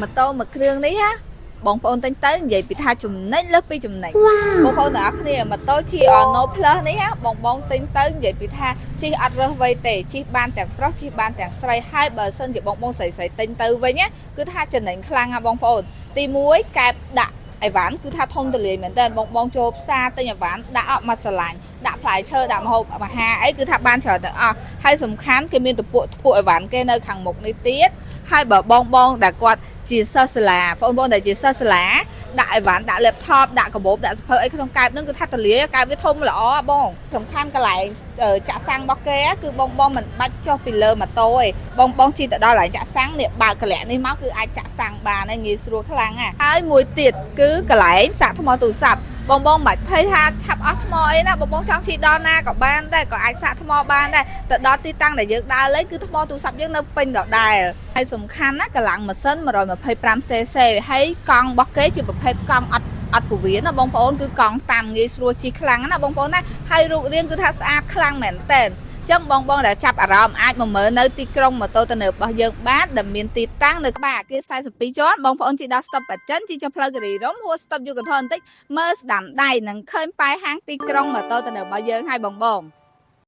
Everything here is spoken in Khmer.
ម៉ូតូមួយគ្រឿងនេះណាបងប្អូនទិញទៅនិយាយពីថាចំណេញលើសពីចំណេញបងប្អូនទាំងអស់គ្នាម៉ូតូ GR-No Plus នេះណាបងទិញទៅនិយាយពីថាជិះអត់រើសវ័យទេជិះបានទាំងប្រុសជិះបានទាំងស្រីហើយបើសិនជាបងស្រីទិញទៅវិញណាគឺថាចំណេញខ្លាំងណាបងប្អូនទី1កែបដាក់អីវ៉ាន់គឺថាធំទលាយមែនតើបងចូលផ្សារទិញអីវ៉ាន់ដាក់អត់មកស្រឡាញ់ដាក់ផ្លែឈើដាក់ម្ហូបអាហារអីគឺថាបានច្រើនទាំងអស់ហើយសំខាន់គេមានតពួកអីវ៉ាន់គេនៅខាងមុខនេះទៀតហើយបើបងដែលគាត់ជាសិស្សសាលាបងដែលជាសិស្សសាលាដាក់អីវ៉ាន់ដាក់ laptop ដាក់កាបូបដាក់សភៅអីក្នុងកែបហ្នឹងគឺថាទលាយកែបវាធំល្អបងសំខាន់កន្លែងចាក់សាំងរបស់គេគឺបងមិនបាច់ចុះពីលើម៉ូតូទេបងជិះទៅដល់កន្លែងចាក់សាំងនេះបើកកលាក់នេះមកគឺអាចចាក់សាំងបានហើយងាយស្រួលខ្លាំងហើយមួយទៀតគឺកន្លែងសាកថ្មទូរស័ព្ទបងមិនបាច់ភ័យថាឆាប់អស់ថ្មអីណាបងចង់ជិះដល់ណាក៏បានដែរក៏អាចសាកថ្មបានដែរទៅដល់ទីតាំងដែលយើងដើរលេងគឺថ្មទូរស័ព្ទយើងនៅពេញដដែលហើយសំខាន់ណាកម្លាំងម៉ាស៊ីន 125cc ហើយកង់របស់គេជាប្រភេទកង់អត់ពវៀនណាបងប្អូនគឺកង់តាំងងាយស្រួលជិះខ្លាំងណាបងប្អូនណាហើយរូបរាងគឺថាស្អាតខ្លាំងមែនតើចឹងបងដែលចាប់អារម្មណ៍អាចមកមើលនៅទីក្រុងម៉ូតូទំនើបរបស់យើងបានដែលមានទីតាំងនៅក្បែរអគារ42ជាន់បងប្អូនជិះដល់ស្តុបបាចិនជិះចុះផ្លូវគិរីរម្យហួសស្តុបយូកន្ធរបន្តិចមើលស្ដាំដៃនឹងឃើញប៉ែហាងទីក្រុងម៉ូតូទំនើបរបស់យើងហើយបង